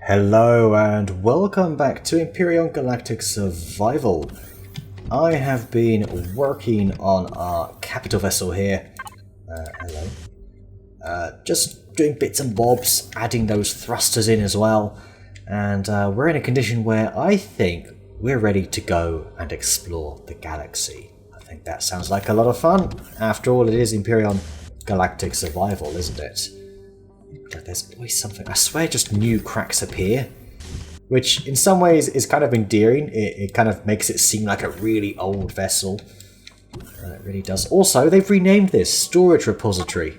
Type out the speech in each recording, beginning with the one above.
Hello and welcome back to Empyrion Galactic Survival. I have been working on our capital vessel here. Just doing bits and bobs, adding those thrusters in as well. And we're in a condition where I think we're ready to go and explore the galaxy. I think that sounds like a lot of fun. After all, it is Empyrion Galactic Survival, isn't it? Like there's always something. I swear just new cracks appear, which in some ways is kind of endearing. It kind of makes it seem like a really old vessel. It really does. Also, they've renamed this storage repository.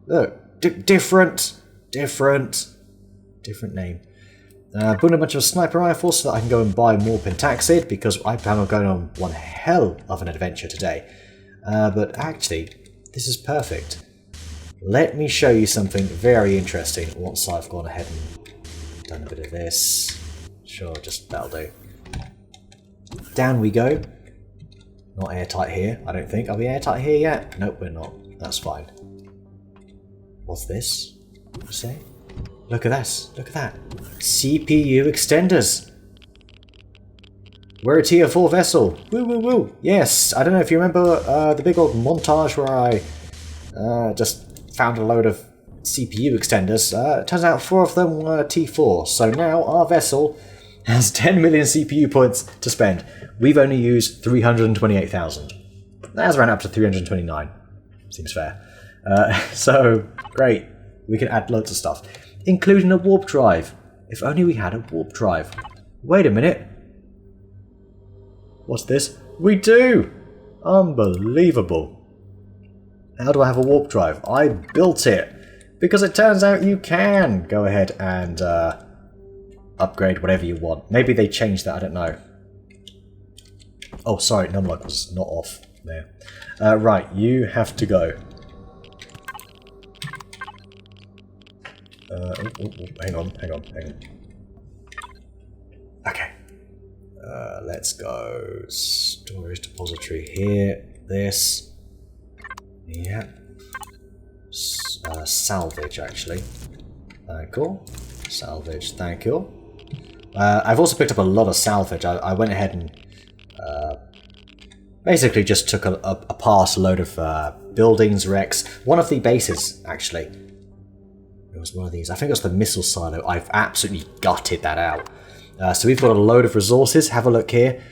Look, different name. Bought a bunch of sniper rifles so that I can go and buy more pentaxid because I plan on going on one hell of an adventure today. But actually, this is perfect. Let me show you something very interesting once I've gone ahead and done a bit of this. Sure, just that'll do. Down we go. Not airtight here, I don't think. Are we airtight here yet? Nope, we're not. That's fine. What's this? What do you say? Look at this. Look at that. CPU extenders. We're a tier 4 vessel. Woo woo woo. Yes, I don't know if you remember the big old montage where I just found a load of CPU extenders. It turns out 4 of them were T4, so now our vessel has 10 million CPU points to spend. We've only used 328,000. That's around up to 329. Seems fair. So, great. We can add loads of stuff, including a warp drive. If only we had a warp drive. Wait a minute. What's this? We do! Unbelievable. How do I have a warp drive? I built it! Because it turns out you can go ahead and upgrade whatever you want. Maybe they changed that, I don't know. Oh, sorry, numlock was not off there. Right, you have to go. Hang on. Okay. Let's go. Storage depository here. This. Yeah. Salvage, actually. Cool. Salvage, thank you. I've also picked up a lot of salvage. I went ahead and basically just took apart a load of buildings, wrecks. One of the bases, actually. It was one of these. I think it was the missile silo. I've absolutely gutted that out. So we've got a load of resources. Have a look here.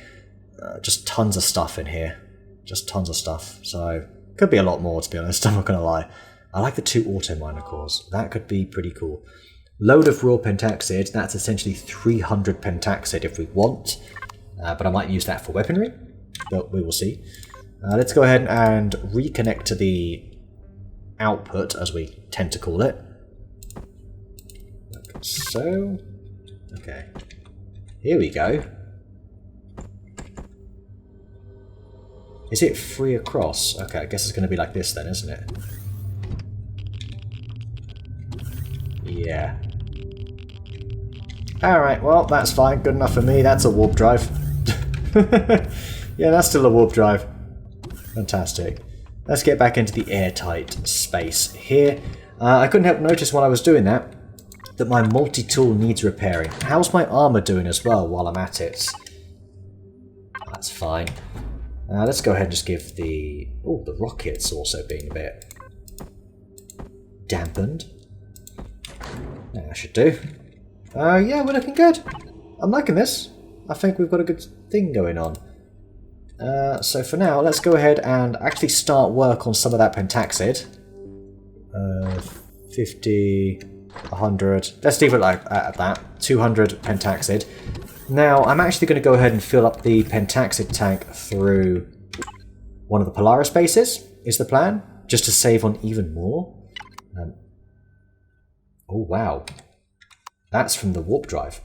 Just tons of stuff in here. Just tons of stuff. So... could be a lot more, to be honest, I'm not going to lie. I like the 2 auto miner cores. That could be pretty cool. Load of raw pentaxid. That's essentially 300 pentaxid if we want. But I might use that for weaponry. But we will see. Let's go ahead and reconnect to the output, as we tend to call it. Like so. Okay. Here we go. Is it free across? Okay, I guess it's going to be like this then, isn't it? Yeah. Alright, well, that's fine. Good enough for me. That's a warp drive. Yeah, that's still a warp drive. Fantastic. Let's get back into the airtight space here. I couldn't help notice while I was doing that my multi-tool needs repairing. How's my armor doing as well while I'm at it? That's fine. Let's go ahead and just give the... oh, the rockets also being a bit dampened. That should do. Yeah, we're looking good. I'm liking this. I think we've got a good thing going on. So for now, let's go ahead and actually start work on some of that pentaxid. 50, 100... let's leave it like at that. 200 pentaxid. Now, I'm actually going to go ahead and fill up the pentaxid tank through one of the Polaris bases, is the plan, just to save on even more. Oh, wow. That's from the warp drive.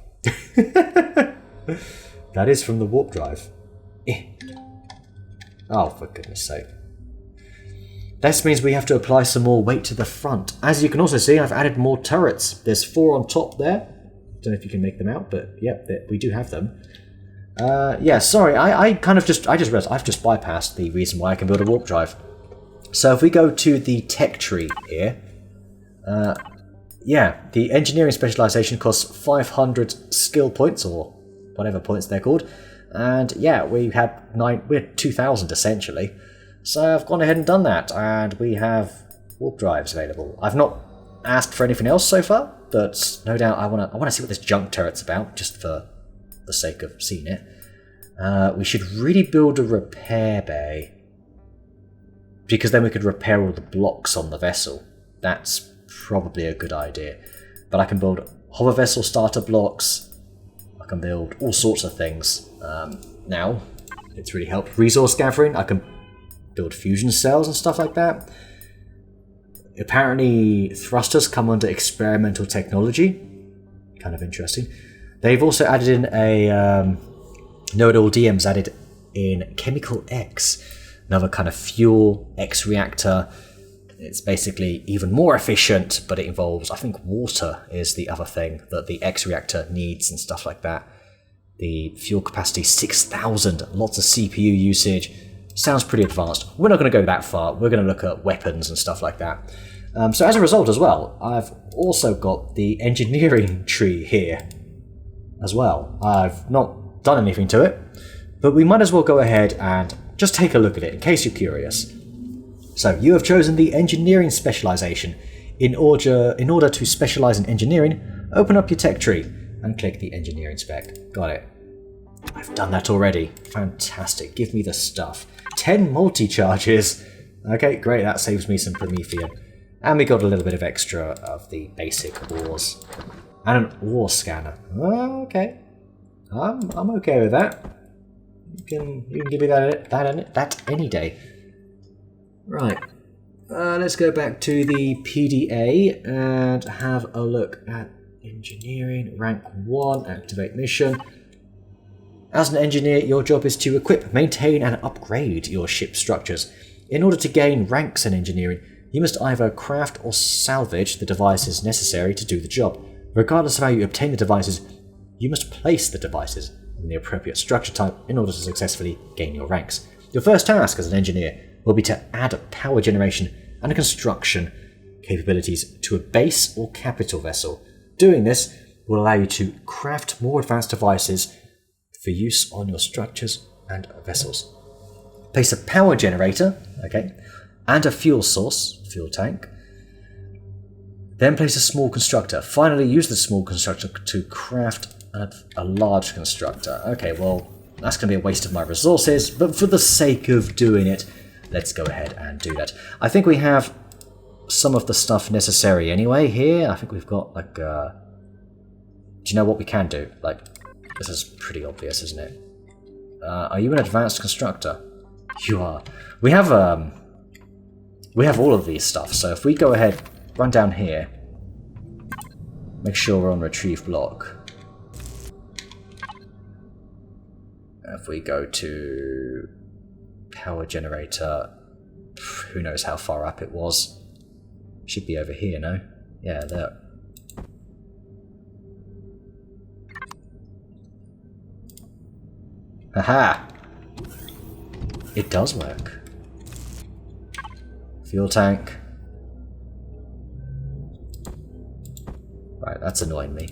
That is from the warp drive. Oh, for goodness sake. This means we have to apply some more weight to the front. As you can also see, I've added more turrets. There's 4 on top there. Don't know if you can make them out, but yep, we do have them. Yeah, sorry, I just realized I've just bypassed the reason why I can build a warp drive. So if we go to the tech tree here, yeah, the engineering specialization costs 500 skill points, or whatever points they're called. And yeah, we had 2,000 essentially. So I've gone ahead and done that, and we have warp drives available. I've not asked for anything else so far, but no doubt I want to see what this junk turret's about, just for the sake of seeing it. We should really build a repair bay, because then we could repair all the blocks on the vessel. That's probably a good idea. But I can build hover vessel starter blocks. I can build all sorts of things. Now, it's really helped resource gathering. I can build fusion cells and stuff like that. Apparently, thrusters come under experimental technology. Kind of interesting. They've also added in a... Know-it-all DM's added in Chemical X. Another kind of fuel X reactor. It's basically even more efficient, but it involves, I think, water is the other thing that the X reactor needs and stuff like that. The fuel capacity 6,000, lots of CPU usage. Sounds pretty advanced. We're not going to go that far. We're going to look at weapons and stuff like that. So as a result as well, I've also got the engineering tree here as well. I've not done anything to it, but we might as well go ahead and just take a look at it in case you're curious. So you have chosen the engineering specialization. In order to specialize in engineering, open up your tech tree and click the engineering spec. Got it. I've done that already. Fantastic. Give me the stuff. 10 multi-charges. Okay, great. That saves me some Promethean. And we got a little bit of extra of the basic ores. And an ore scanner. Oh, okay. I'm okay with that. You can give me that any day. Right. Let's go back to the PDA and have a look at engineering. Rank 1, activate mission. As an engineer, your job is to equip, maintain and upgrade your ship structures. In order to gain ranks in engineering, you must either craft or salvage the devices necessary to do the job. Regardless of how you obtain the devices, you must place the devices in the appropriate structure type in order to successfully gain your ranks. Your first task as an engineer will be to add power generation and construction capabilities to a base or capital vessel. Doing this will allow you to craft more advanced devices for use on your structures and vessels. Place a power generator, okay, and a fuel source, fuel tank. Then place a small constructor. Finally, use the small constructor to craft a large constructor. Okay, well, that's going to be a waste of my resources, but for the sake of doing it, let's go ahead and do that. I think we have some of the stuff necessary anyway here. I think we've got, like, do you know what we can do? Like, this is pretty obvious, isn't it? Are you an advanced constructor? You are. We have all of these stuff, so if we go ahead, run down here, make sure we're on retrieve block. If we go to power generator, who knows how far up it was. Should be over here, no? Yeah, there. Haha! It does work. Fuel tank. Right, that's annoying me.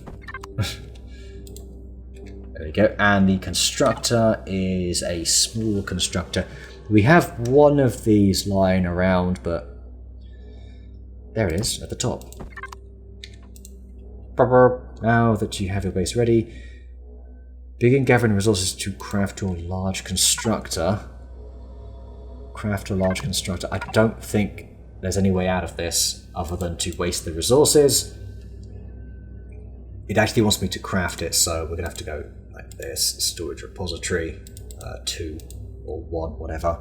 There we go. And the constructor is a small constructor. We have one of these lying around, but there it is at the top. Now that you have your base ready, begin gathering resources to craft your large constructor. Craft a large constructor. I don't think there's any way out of this other than to waste the resources. It actually wants me to craft it, so we're going to have to go like this. Storage repository 2 or 1, whatever.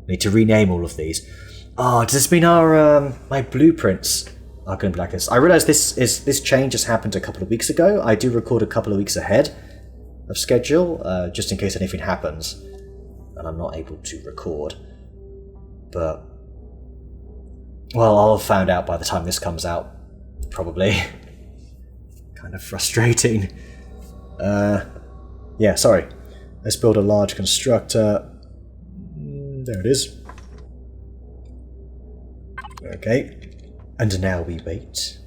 Need to rename all of these. Oh, does this mean our my blueprints are going to be like this? I realise this change has happened a couple of weeks ago. I do record a couple of weeks ahead of schedule, just in case anything happens and I'm not able to record. But, well, I'll have found out by the time this comes out, probably. Kind of frustrating. Yeah, sorry. Let's build a large constructor. There it is. Okay. And now we wait.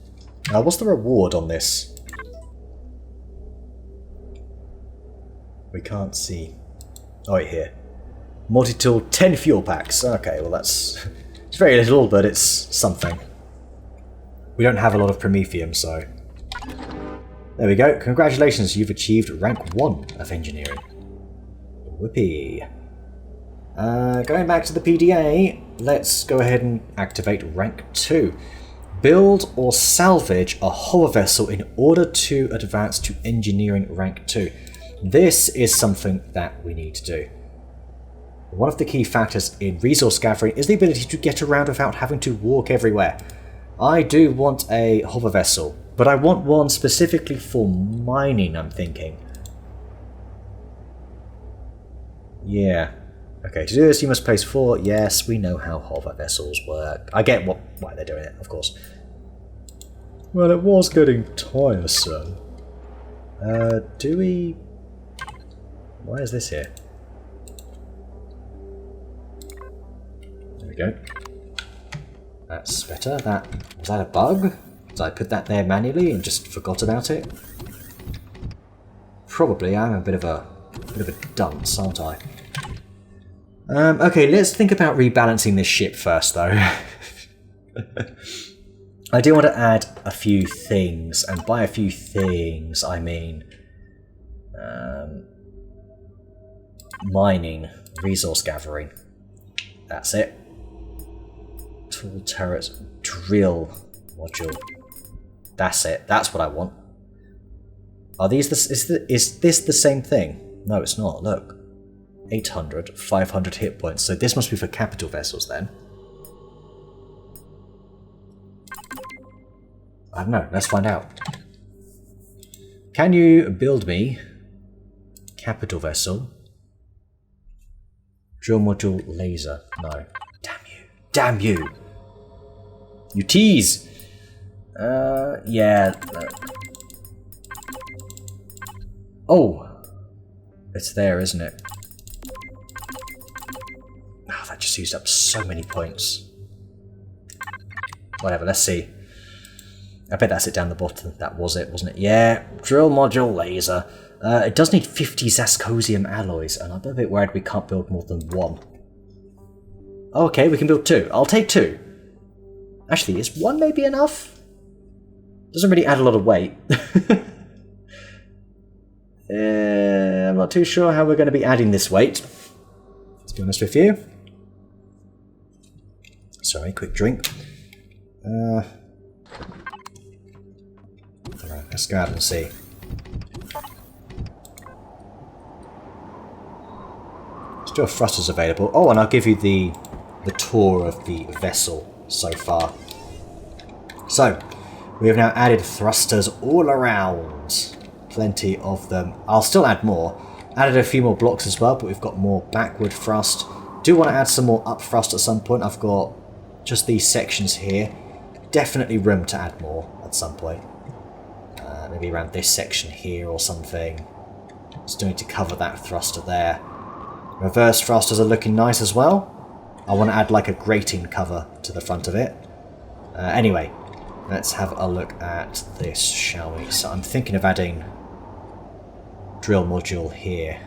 What's the reward on this? We can't see. Oh, wait, here. Multi-tool, 10 fuel packs. Okay, well that's... it's very little, but it's something. We don't have a lot of Promethium, so... There we go. Congratulations, you've achieved rank 1 of engineering. Whoopee. Going back to the PDA, let's go ahead and activate rank 2. Build or salvage a hover vessel in order to advance to engineering rank 2. This is something that we need to do. One of the key factors in resource gathering is the ability to get around without having to walk everywhere. I do want a hover vessel, but I want one specifically for mining, I'm thinking. Yeah. Okay, to do this you must place 4. Yes, we know how hover vessels work. I get why they're doing it, of course. Well, it was getting tiresome. Do we... Why is this here? There we go. That's better. Was that a bug? Did I put that there manually and just forgot about it? Probably. I'm a bit of a dunce, aren't I? Okay, let's think about rebalancing this ship first, though. I do want to add a few things, and by a few things, I mean mining, resource gathering. That's it. Tool turrets, drill module. That's it. That's what I want. Are these is this the same thing? No, it's not. Look. 800, 500 hit points. So this must be for capital vessels then. I don't know. Let's find out. Can you build me capital vessel? Drill module laser. No. Damn you. Damn you. You tease. Yeah. Oh. It's there, isn't it? Oh, that just used up so many points. Whatever, let's see. I bet that's it down the bottom. That was it, wasn't it? Yeah, drill module laser. It does need 50 Zascosium alloys, and I'm a bit worried we can't build more than 1. Okay, we can build 2. I'll take 2. Actually, is 1 maybe enough? Doesn't really add a lot of weight. I'm not too sure how we're going to be adding this weight. Let's be honest with you. Sorry, quick drink. Let's go out and see. Still have thrusters available. Oh, and I'll give you the tour of the vessel so far. So, we have now added thrusters all around. Plenty of them. I'll still add more. Added a few more blocks as well, but we've got more backward thrust. Do want to add some more up thrust at some point. I've got just these sections here. Definitely room to add more at some point. Maybe around this section here or something. Still need to cover that thruster there. Reverse thrusters are looking nice as well. I want to add like a grating cover to the front of it. Anyway, let's have a look at this, shall we? So I'm thinking of adding drill module here.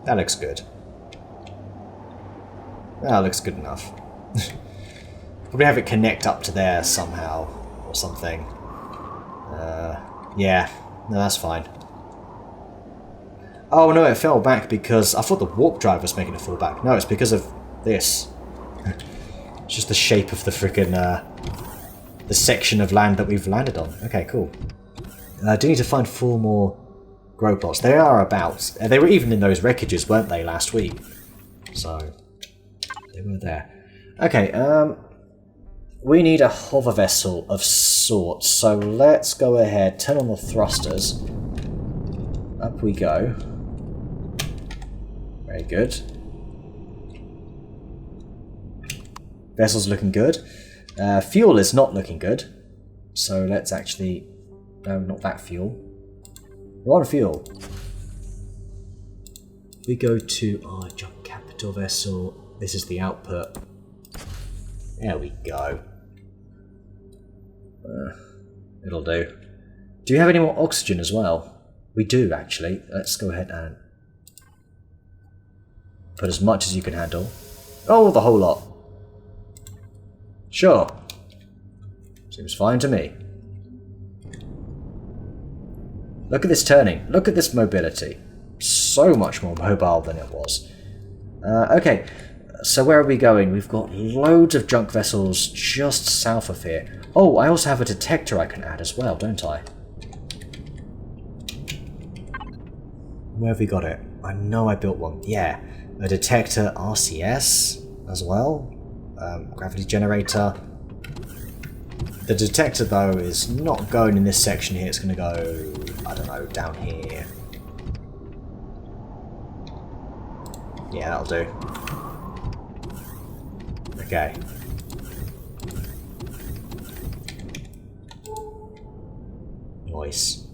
That looks good. That looks good enough. Probably have it connect up to there somehow or something. Yeah, no, that's fine. Oh no, it fell back because I thought the warp drive was making it fall back. No, it's because of this. It's just the shape of the frickin' the section of land that we've landed on. Okay, cool. I do need to find 4 more grow plots. They are about. They were even in those wreckages, weren't they, last week? So they were there. Okay, we need a hover vessel of sorts, so let's go ahead, turn on the thrusters. Up we go. Very good. Vessel's looking good. Fuel is not looking good, so let's actually... No, not that fuel. We're on fuel. We go to our jump capital vessel. This is the output. There we go. It'll do. Do you have any more oxygen as well? We do, actually. Let's go ahead and put as much as you can handle. Oh, the whole lot. Sure. Seems fine to me. Look at this turning. Look at this mobility. So much more mobile than it was. Okay, so where are we going? We've got loads of junk vessels just south of here. Oh, I also have a detector I can add as well, don't I? Where have we got it? I know I built one. Yeah, a detector RCS as well. Gravity generator. The detector, though, is not going in this section here. It's going to go, I don't know, down here. Yeah, that'll do. Okay. Nice.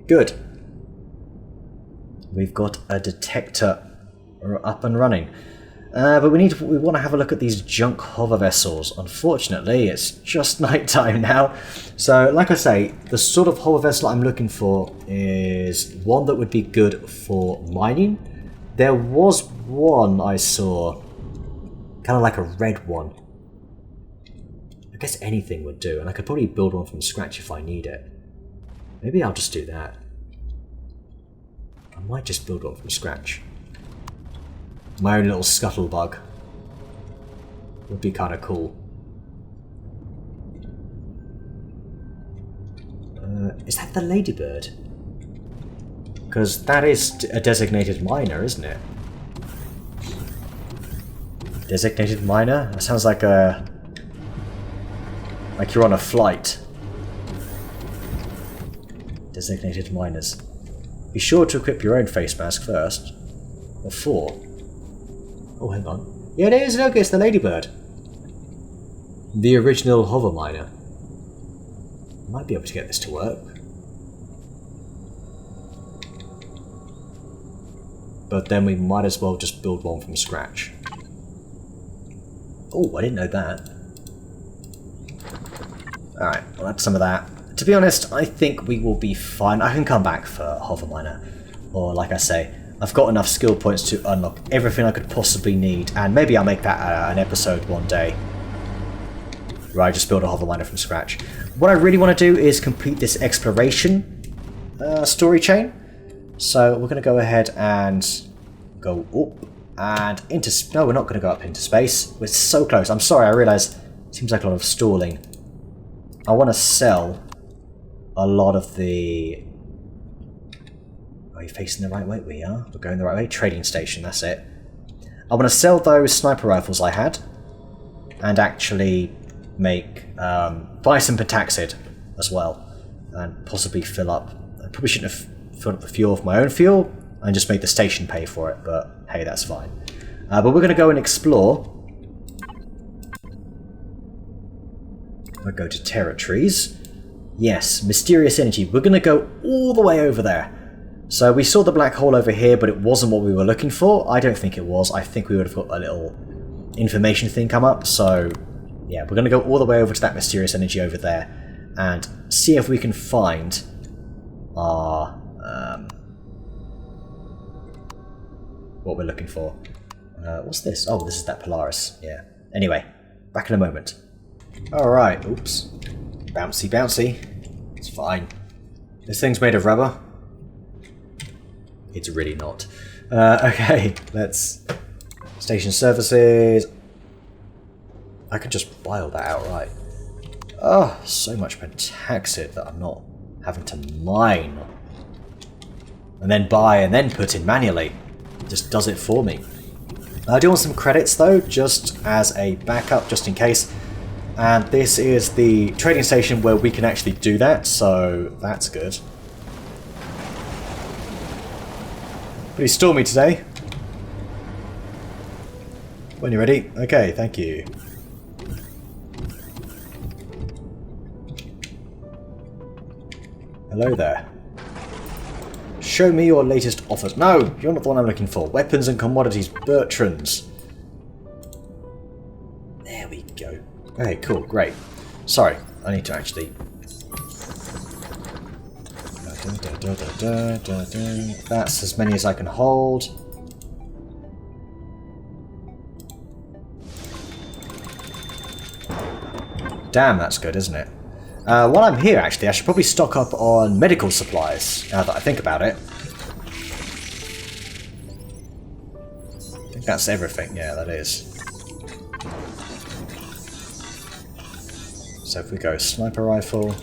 Good. We've got a detector up and running. But we want to have a look at these junk hover vessels. Unfortunately, it's just night time now. So, like I say, the sort of hover vessel I'm looking for is one that would be good for mining. There was one I saw, kind of like a red one. I guess anything would do, and I could probably build one from scratch if I need it. Maybe I'll just do that. I might just build one from scratch. My own little scuttlebug. Would be kind of cool. Is that the ladybird? Because that is a designated miner, isn't it? Designated miner? That sounds like a... like you're on a flight. Designated miners. Be sure to equip your own face mask first. Or 4. Oh, hang on. Yeah, it is. Look, it's the ladybird. The original hover miner. Might be able to get this to work. But then we might as well just build one from scratch. Oh, I didn't know that. Alright, well that's some of that. To be honest, I think we will be fine. I can come back for hover miner. Or like I say, I've got enough skill points to unlock everything I could possibly need. And maybe I'll make that an episode one day. Where I just build a hover miner from scratch. What I really want to do is complete this exploration story chain. So we're going to go ahead and go up and into... No, we're not going to go up into space. We're so close. I'm sorry, I realise it seems like a lot of stalling. I want to sell a lot of the... Are you facing the right way? We are. We're going the right way. Trading station, that's it. I want to sell those sniper rifles I had and actually make... buy some pentaxid as well and possibly fill up... I probably shouldn't have filled up the fuel with my own fuel and just make the station pay for it, but hey, that's fine. But we're going to go and explore. We'll go to territories. Yes, mysterious energy. We're going to go all the way over there. So we saw the black hole over here, but it wasn't what we were looking for. I don't think it was. I think we would have got a little information thing come up. So yeah, we're going to go all the way over to that mysterious energy over there and see if we can find our... what we're looking for. What's this? Oh, this is that Polaris. Yeah. Anyway, back in a moment. Alright, oops. Bouncy, bouncy. It's fine. This thing's made of rubber. It's really not. Okay, let's... Station services. I could just buy all that outright. Oh, so much pentaxid that I'm not having to mine. And then buy and then put in manually. It just does it for me. I do want some credits though, just as a backup, just in case. And this is the trading station where we can actually do that, so that's good. Pretty stormy today. When you're ready. Okay, thank you. Hello there. show me your latest offers. No, you're not the one I'm looking for. Weapons and commodities, Bertrands. There we go. Okay, cool, great. Sorry, I need to actually... That's as many as I can hold. Damn, that's good, isn't it? While I'm here, actually, I should probably stock up on medical supplies, now that I think about it. I think that's everything. Yeah, that is. So if we go sniper rifle...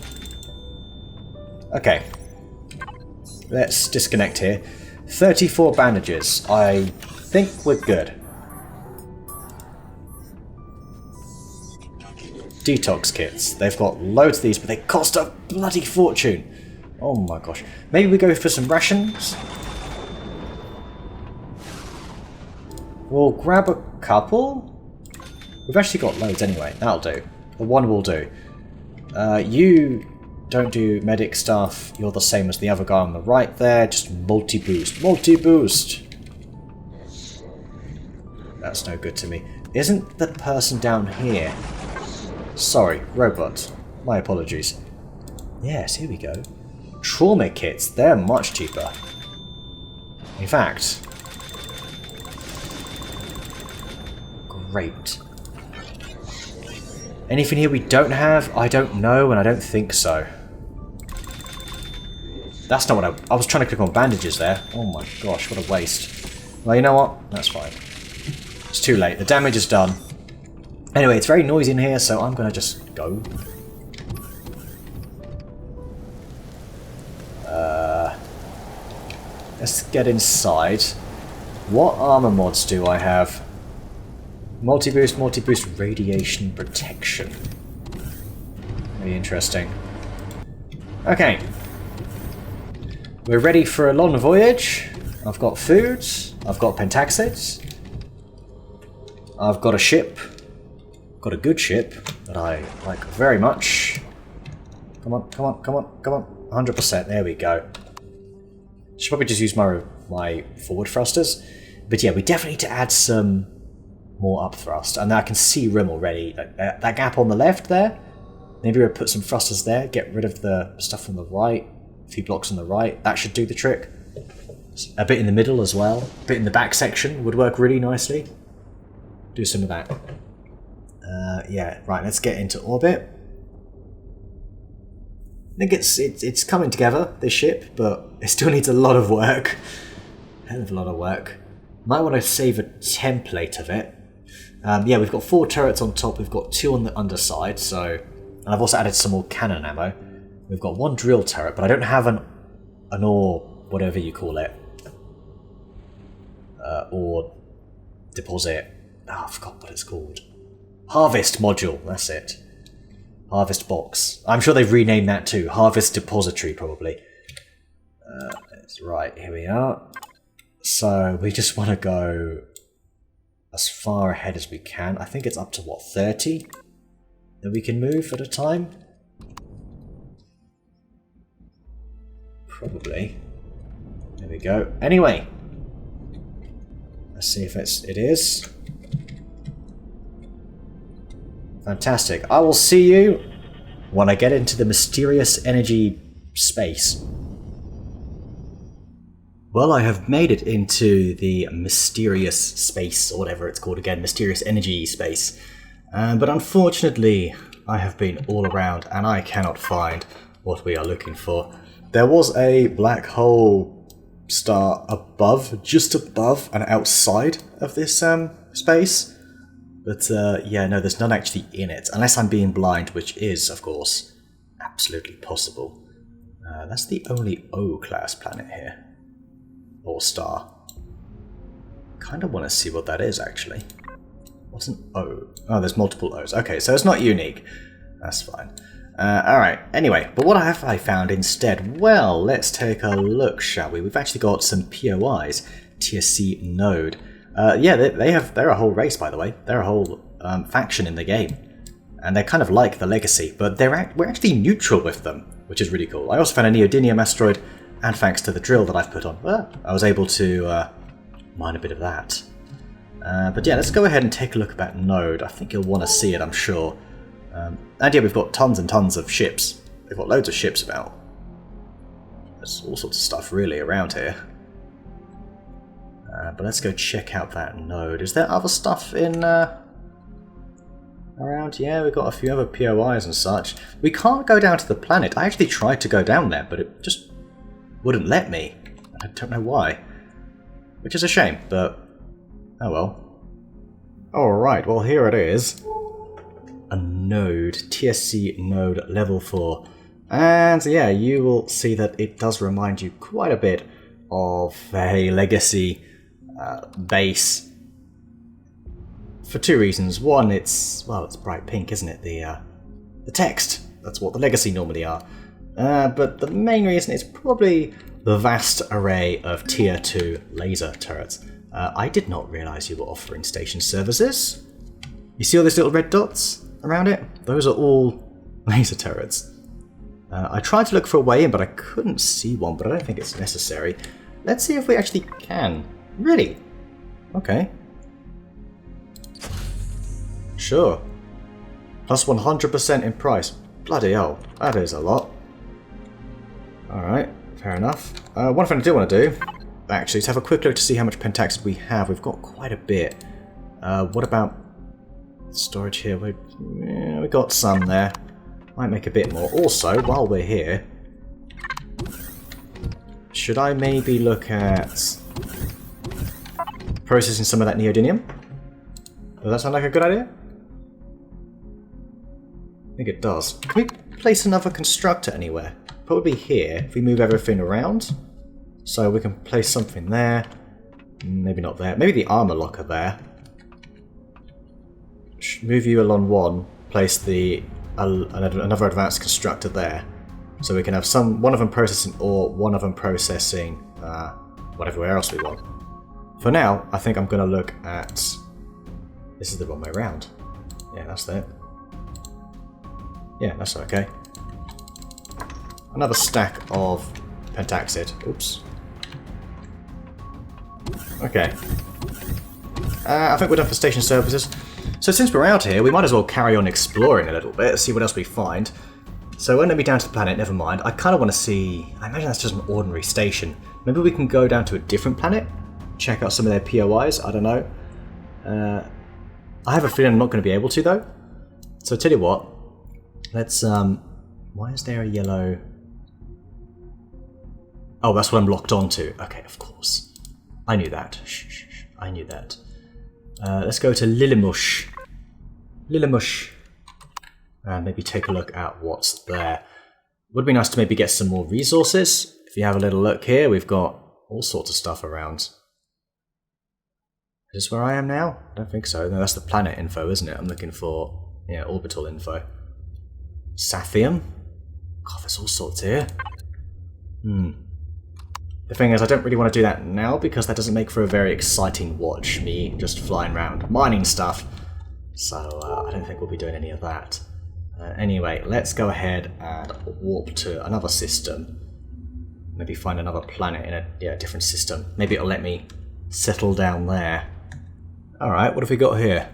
Okay. Let's disconnect here. 34 bandages. I think we're good. Detox kits. They've got loads of these, but they cost a bloody fortune. Oh my gosh. Maybe we go for some rations? We'll grab a couple. We've actually got loads anyway. That'll do. The one will do. You don't do medic stuff. You're the same as the other guy on the right there. Just multi-boost. Multi-boost! That's no good to me. Isn't the person down here... Sorry, robot. My apologies. Yes, here we go. Trauma kits. They're much cheaper. In fact... Great. Anything here we don't have? I don't know, and I don't think so. That's not what I was trying to click on bandages there. Oh my gosh, what a waste. Well, you know what? That's fine. It's too late. The damage is done. Anyway, it's very noisy in here, so I'm going to just go. Let's get inside. What armor mods do I have? Multi-boost, multi-boost, radiation protection. Very interesting. Okay. We're ready for a long voyage. I've got food. I've got pentaxids. I've got a ship. Got a good ship that I like very much. Come on, come on, come on, come on. 100%. There we go. Should probably just use my forward thrusters. But yeah, we definitely need to add some more up thrust. And I can see room already. That gap on the left there. Maybe we'll put some thrusters there. Get rid of the stuff on the right. A few blocks on the right. That should do the trick. A bit in the middle as well. A bit in the back section would work really nicely. Do some of that. Yeah, right, let's get into orbit. I think it's coming together, this ship, but it still needs a lot of work. Hell of a lot of work. Might want to save a template of it. Yeah, we've got 4 turrets on top, we've got 2 on the underside, so... And I've also added some more cannon ammo. We've got 1 drill turret, but I don't have an ore, whatever you call it. Ore deposit. Oh, I forgot what it's called. Harvest module, that's it. Harvest box. I'm sure they've renamed that too. Harvest depository, probably. That's right, here we are. So, we just want to go as far ahead as we can. I think it's up to, what, 30? That we can move at a time? Probably. There we go. Anyway. Let's see if it is. Fantastic. I will see you when I get into the mysterious energy space. Well, I have made it into the mysterious space, or whatever it's called again, mysterious energy space. But unfortunately, I have been all around and I cannot find what we are looking for. There was a black hole star above, just above and outside of this space. But yeah, no, there's none actually in it, unless I'm being blind, which is, of course, absolutely possible. That's the only O-class planet here. Or star. Kind of want to see what that is, actually. What's an O? Oh, there's multiple O's. Okay, so it's not unique. That's fine. Alright, anyway, but what have I found instead? Well, let's take a look, shall we? We've actually got some POIs. Tier C node. Yeah, they're a whole race, by the way. They're a whole faction in the game. And they're kind of like the Legacy, but we're actually neutral with them, which is really cool. I also found a neodymium asteroid and thanks to the drill that I've put on, I was able to mine a bit of that. But yeah, let's go ahead and take a look at that node. I think you'll want to see it, I'm sure. And yeah, we've got tons and tons of ships. We've got loads of ships about. There's all sorts of stuff really around here. But let's go check out that node. Is there other stuff in around? Yeah, we've got a few other POIs and such. We can't go down to the planet. I actually tried to go down there, but it just wouldn't let me. I don't know why. Which is a shame, but oh well. Alright, well here it is. A node. TSC node level 4. And yeah, you will see that it does remind you quite a bit of a legacy base. For two reasons. One, it's bright pink, isn't it? The text. That's what the legacy normally are. But the main reason is probably the vast array of tier 2 laser turrets. I did not realise you were offering station services. You see all these little red dots around it? Those are all laser turrets. I tried to look for a way in, but I couldn't see one, but I don't think it's necessary. Let's see if we actually can. Really? Okay. Sure. Plus 100% in price. Bloody hell, that is a lot. Alright, fair enough. One thing I do want to do, actually, is have a quick look to see how much pentaxid we have. We've got quite a bit. What about storage here? We got some there. Might make a bit more. Also, while we're here, should I maybe look at processing some of that neodymium? Does that sound like a good idea? I think it does. Can we place another constructor anywhere? Probably here, if we move everything around. So we can place something there. Maybe not there. Maybe the armor locker there. Move you along one. Place another advanced constructor there. So we can have one of them processing ore, one of them processing whatever else we want. For now, I think I'm going to look at... This is the wrong way around. Yeah, that's it. Yeah, that's okay. Another stack of pentaxid. Oops. Okay. I think we're done for station services. So since we're out here, we might as well carry on exploring a little bit, see what else we find. So we're going to be down to the planet, never mind. I kind of want to see... I imagine that's just an ordinary station. Maybe we can go down to a different planet? Check out some of their POIs? I don't know. I have a feeling I'm not going to be able to, though. So tell you what. Let's... Why is there a yellow... Oh, that's what I'm locked onto. Okay, of course. I knew that. Shh. I knew that. Let's go to Lilimush. Lilimush. And maybe take a look at what's there. Would be nice to maybe get some more resources. If you have a little look here, we've got all sorts of stuff around. Is this where I am now? I don't think so. No, that's the planet info, isn't it? I'm looking for, yeah, orbital info. Saphium? God, there's all sorts here. The thing is, I don't really want to do that now because that doesn't make for a very exciting watch, me just flying around mining stuff. So I don't think we'll be doing any of that. Anyway, let's go ahead and warp to another system. Maybe find another planet in a different system. Maybe it'll let me settle down there. Alright, what have we got here?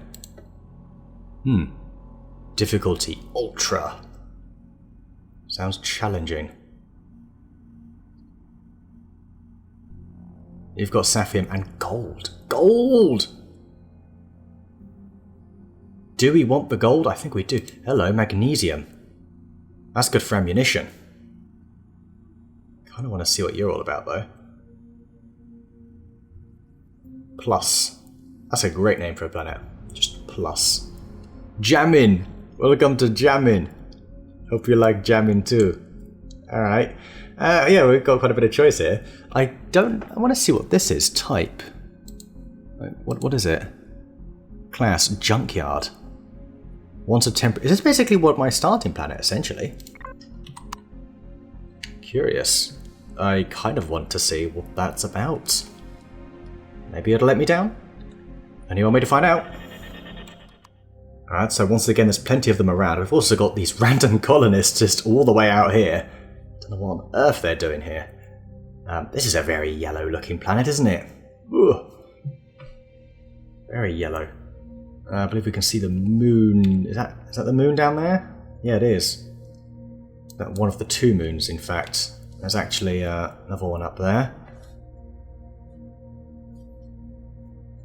Difficulty Ultra. Sounds challenging. You've got saphium and gold. Gold! Do we want the gold? I think we do. Hello, magnesium. That's good for ammunition. Kind of want to see what you're all about, though. Plus. That's a great name for a planet. Just plus. Jammin! Welcome to Jammin! Hope you like Jammin too. Alright. Yeah, we've got quite a bit of choice here. I want to see what this is. Type. What is it? Class. Junkyard. Wants a temper. Is this basically what my starting planet, essentially? Curious. I kind of want to see what that's about. Maybe it'll let me down? Anyone way to find out? Alright, so once again, there's plenty of them around. We've also got these random colonists just all the way out here. Don't know what on earth they're doing here. This is a very yellow looking planet, isn't it? Ugh. Very yellow. I believe we can see the moon. Is that the moon down there? Yeah, it is. One of the 2 moons, in fact. There's actually another one up there.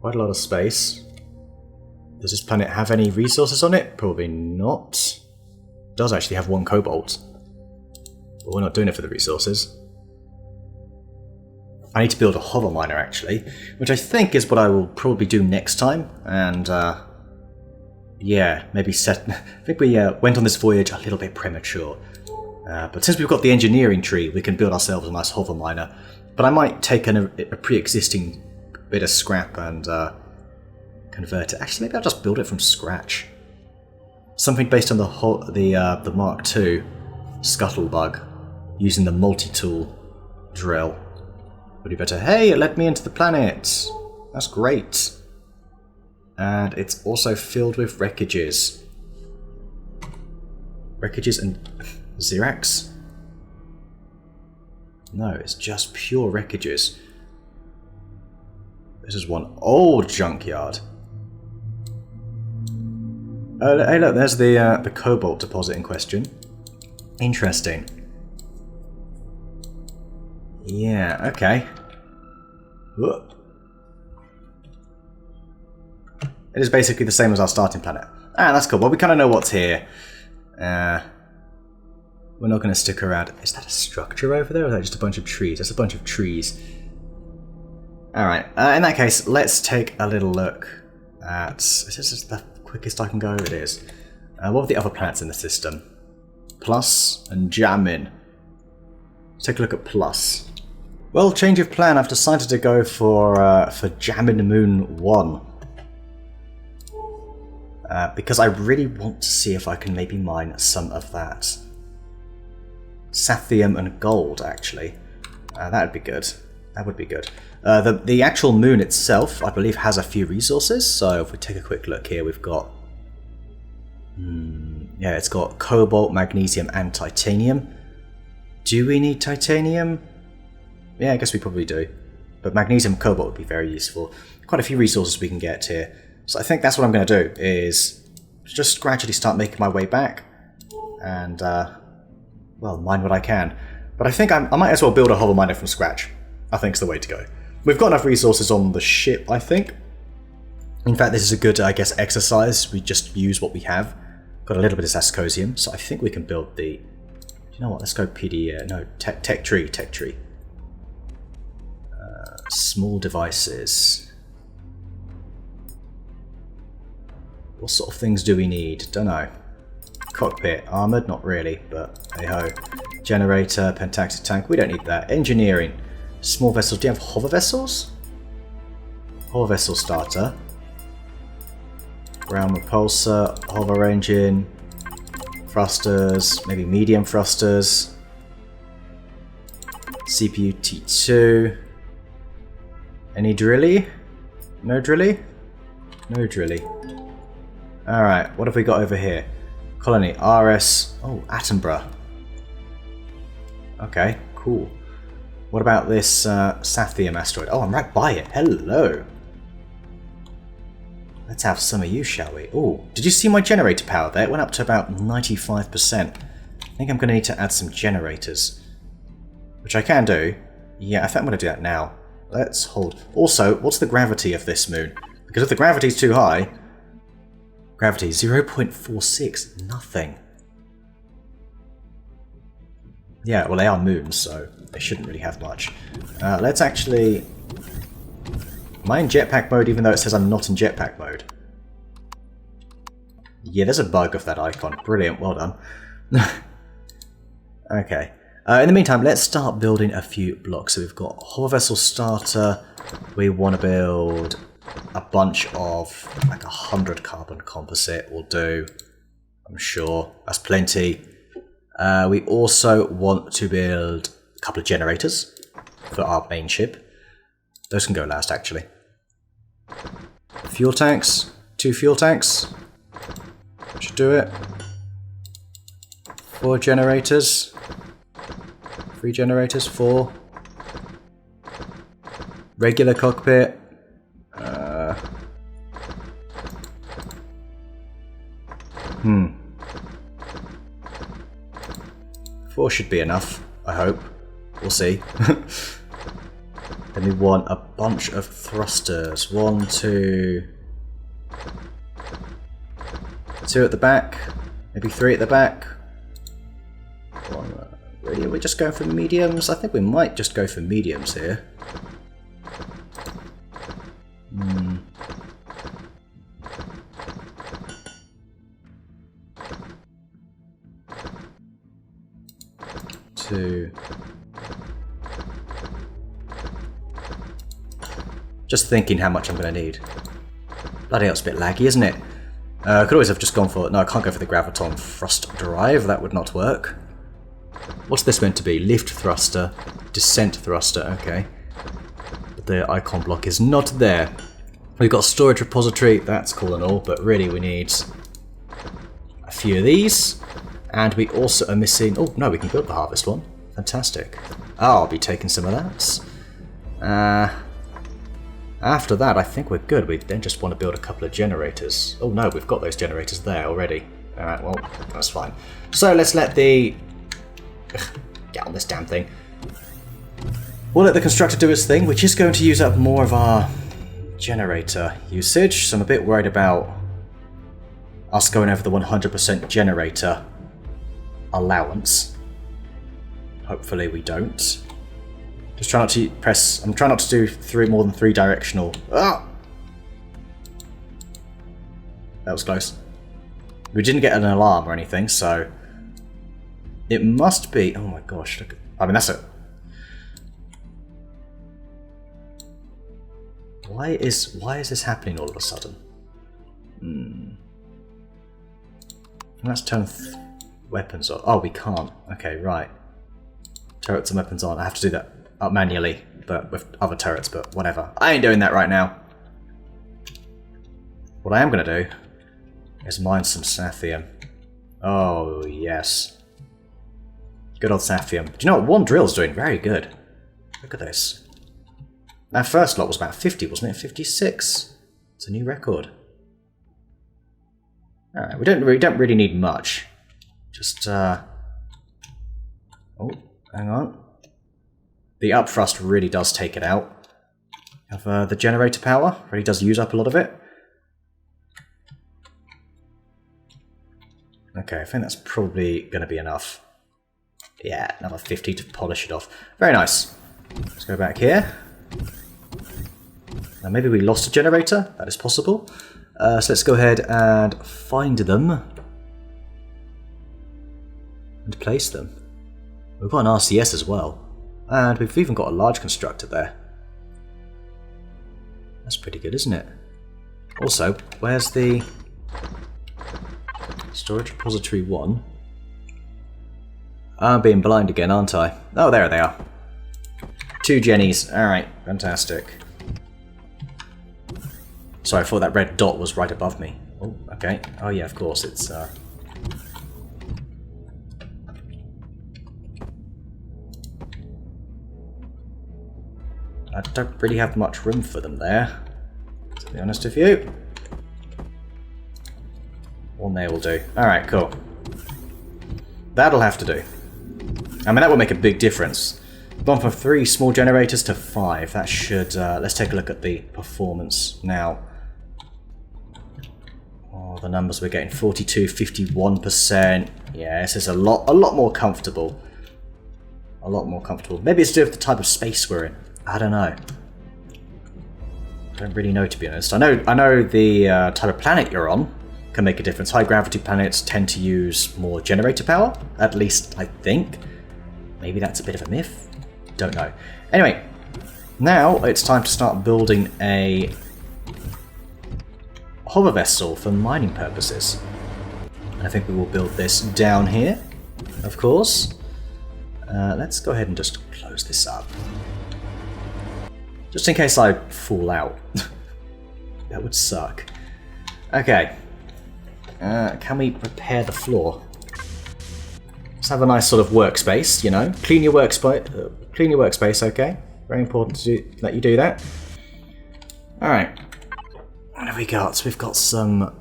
Quite a lot of space. Does this planet have any resources on it? Probably not. It does actually have 1 cobalt. But we're not doing it for the resources. I need to build a hover miner, actually, which I think is what I will probably do next time. And, yeah, maybe set... I think we went on this voyage a little bit premature. But since we've got the engineering tree, we can build ourselves a nice hover miner. But I might take a pre-existing bit of scrap and convert it. Actually, maybe I'll just build it from scratch. Something based on the Mark II scuttlebug, using the multi-tool drill. Would be better. Hey, it let me into the planet. That's great. And it's also filled with wreckages. Wreckages and Xerax? No, it's just pure wreckages. This is one old junkyard. Oh, hey look, there's the cobalt deposit in question. Interesting. Yeah, okay. Whoa. It is basically the same as our starting planet. Ah, that's cool. Well, we kind of know what's here. We're not going to stick around. Is that a structure over there, or is that just a bunch of trees? That's a bunch of trees. Alright, in that case, let's take a little look at... Is this the quickest I can go? It is. What are the other planets in the system? Plus and Jamin. Let's take a look at Plus. Well, change of plan. I've decided to go for Jamin Moon 1. Because I really want to see if I can maybe mine some of that Sathium and gold, actually. That would be good. That would be good. The actual moon itself, I believe, has a few resources. So if we take a quick look here, we've got... yeah, it's got cobalt, magnesium, and titanium. Do we need titanium? Yeah, I guess we probably do. But magnesium and cobalt would be very useful. Quite a few resources we can get here. So I think that's what I'm going to do, is just gradually start making my way back. And, well, mine what I can. But I think I might as well build a hover miner from scratch. I think is the way to go. We've got enough resources on the ship, I think. In fact, this is a good, I guess, exercise. We just use what we have. Got a little bit of Zascosium, so I think we can build the... You know what, let's go PD... no, tech tree. Small devices. What sort of things do we need? Don't know. Cockpit. Armoured? Not really, but hey-ho. Generator, pentactic tank. We don't need that. Engineering. Small vessels. Do you have hover vessels? Hover vessel starter. Ground repulsor. Hover engine. Thrusters. Maybe medium thrusters. CPU T2. Any drilly? No drilly? No drilly. Alright, what have we got over here? Colony, RS... Oh, Attenborough. Okay, cool. What about this Sathium asteroid? Oh, I'm right by it. Hello. Let's have some of you, shall we? Oh, did you see my generator power there? It went up to about 95%. I think I'm going to need to add some generators. Which I can do. Yeah, I think I'm going to do that now. Let's hold. Also, what's the gravity of this moon? Because if the gravity is too high... Gravity 0.46. Nothing. Yeah, well, they are moons, so they shouldn't really have much. Let's actually... Am I in jetpack mode even though it says I'm not in jetpack mode? Yeah, there's a bug of that icon. Brilliant, well done. Okay. In the meantime, let's start building a few blocks. So we've got hover vessel starter. We want to build a bunch of, like 100 carbon composite will do. I'm sure. That's plenty. We also want to build a couple of generators for our main ship. Those can go last, actually. Fuel tanks. 2 fuel tanks. Should do it. 4 generators. 3 generators. 4. Regular cockpit. 4 should be enough, I hope. We'll see. Then we want a bunch of thrusters. 1, 2... 2 at the back. Maybe 3 at the back. Really, are we just going for mediums? I think we might just go for mediums here. Two. Just thinking how much I'm going to need. Bloody hell, it's a bit laggy, isn't it? I could always have just gone for... No, I can't go for the graviton thrust drive. That would not work. What's this meant to be? Lift thruster, descent thruster. Okay. But the icon block is not there. We've got a storage repository. That's cool and all, but really we need a few of these. And we also are missing... Oh, no, we can build the harvest one. Fantastic. I'll be taking some of that. After that, I think we're good. We then just want to build a couple of generators. Oh, no, we've got those generators there already. Alright, well, that's fine. So let's let the... Get on this damn thing. We'll let the constructor do its thing, which is going to use up more of our generator usage. So I'm a bit worried about us going over the 100% generator allowance. Hopefully we don't. Just try not to press... I'm trying not to do more than 3 directional... Ah! That was close. We didn't get an alarm or anything, so... It must be... Oh my gosh, look at... I mean, that's it. Why is this happening all of a sudden? Let's turn weapons on. Oh, we can't. Okay, right. Turrets and weapons on. I have to do that manually, but with other turrets, but whatever. I ain't doing that right now. What I am going to do is mine some Saphium. Oh, yes. Good old Saphium. Do you know what? One drill's doing very good. Look at this. That first lot was about 50, wasn't it? 56. It's a new record. Alright, we don't really need much. Just, Oh, hang on. The up thrust really does take it out. Have the generator power. Really does use up a lot of it. Okay, I think that's probably going to be enough. Yeah, another 50 to polish it off. Very nice. Let's go back here. Now maybe we lost a generator. That is possible. So let's go ahead and find them. And place them. We've got an RCS as well. And we've even got a large constructor there. That's pretty good, isn't it? Also, where's the storage repository 1? I'm being blind again, aren't I? Oh, there they are. 2 Jennies. Alright, fantastic. Sorry, I thought that red dot was right above me. Oh, okay. Oh yeah, of course, it's... I don't really have much room for them there, to be honest with you. One there will do. Alright, cool. That'll have to do. I mean, that will make a big difference. Gone from 3 small generators to 5. That should... let's take a look at the performance now. Oh, the numbers we're getting. 42, 51%. Yeah, this is a lot more comfortable. A lot more comfortable. Maybe it's to do with the type of space we're in. I don't know. I don't really know, to be honest. I know the type of planet you're on can make a difference. High gravity planets tend to use more generator power. At least, I think. Maybe that's a bit of a myth. Don't know. Anyway, now it's time to start building a hover vessel for mining purposes. And I think we will build this down here, of course. Let's go ahead and just close this up. Just in case I fall out. That would suck. Okay. Can we prepare the floor? Let's have a nice sort of workspace, you know. Clean your workspace, okay? Very important to let you do that. Alright. What have we got? So we've got some...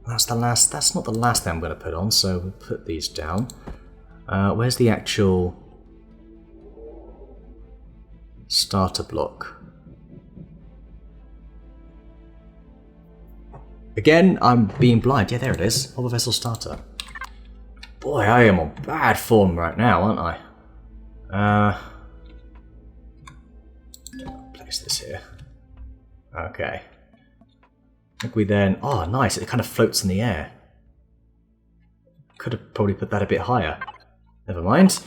That's not the last thing I'm going to put on, so we'll put these down. Where's the actual starter block? Again, I'm being blind. Yeah, there it is. Harbor vessel starter. Boy, I am on bad form right now, aren't I? Place this here. Okay. I think we then... Oh, nice. It kind of floats in the air. Could have probably put that a bit higher. Never mind.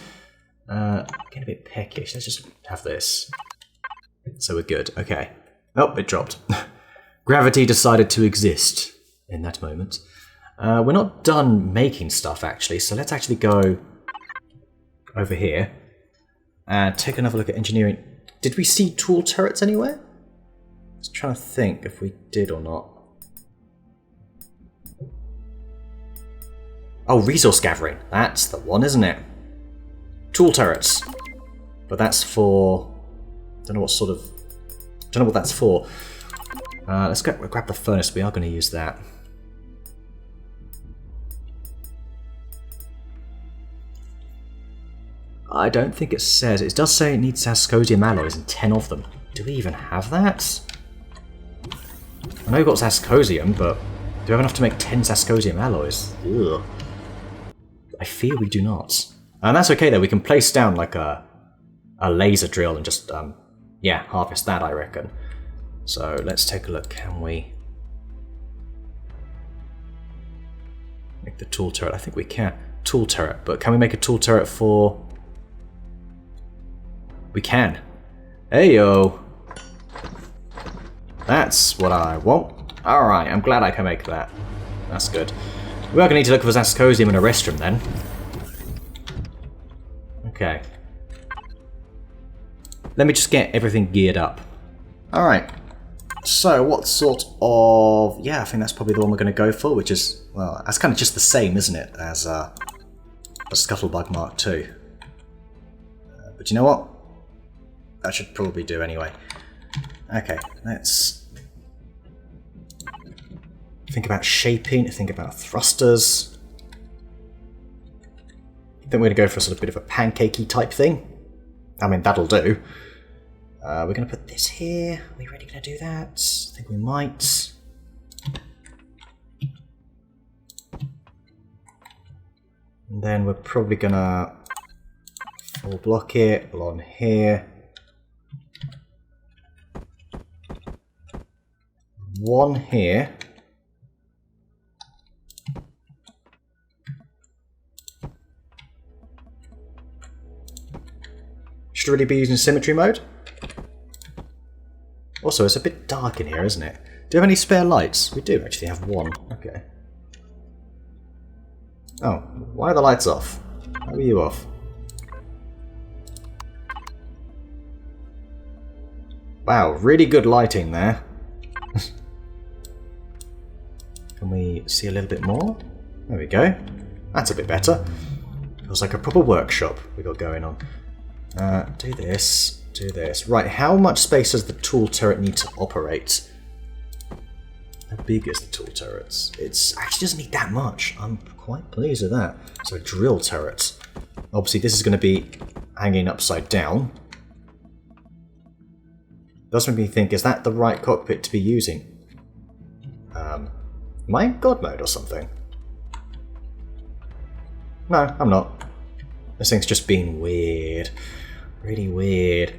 Getting a bit peckish. Let's just have this. So we're good. Okay. Oh, it dropped. Gravity decided to exist in that moment. We're not done making stuff, actually, so let's actually go over here and take another look at engineering. Did we see tool turrets anywhere? I was trying to think if we did or not. Oh, resource gathering. That's the one, isn't it? Tool turrets. But that's for... Don't know what that's for. Let's grab the furnace. We are going to use that. I don't think it says. It does say it needs Zascosium alloys and 10 of them. Do we even have that? I know we've got Zascosium, but do we have enough to make 10 Zascosium alloys? Ugh. I fear we do not. And that's okay though. We can place down like a laser drill and just yeah, harvest that, I reckon. So let's take a look. Can we make the tool turret? I think we can. Tool turret, but can we make a tool turret for... We can. Hey yo! That's what I want. Alright, I'm glad I can make that. That's good. We are going to need to look for Zascosium in a restroom then. Okay. Let me just get everything geared up. Alright. So, what sort of... Yeah, I think that's probably the one we're going to go for, which is... Well, that's kind of just the same, isn't it, as a Scuttlebug Mark II. But you know what? That should probably do anyway. Okay, let's... think about shaping, think about thrusters. I think we're going to go for a sort of bit of a pancakey type thing. I mean, that'll do. We're going to put this here. Are we really going to do that? I think we might. And then we're probably going to full block it along here. One here. Should really be using symmetry mode. Also, it's a bit dark in here, isn't it? Do you have any spare lights? We do actually have one. Okay. Oh, why are the lights off? How are you off? Wow, really good lighting there. Can we see a little bit more? There we go. That's a bit better. Feels like a proper workshop we got going on. Do this, do this. Right, how much space does the tool turret need to operate? How big is the tool turret? It actually doesn't need that much. I'm quite pleased with that. So a drill turret. Obviously this is going to be hanging upside down. Does make me think, is that the right cockpit to be using? Am I in God mode or something? No, I'm not. This thing's just being weird. Really weird.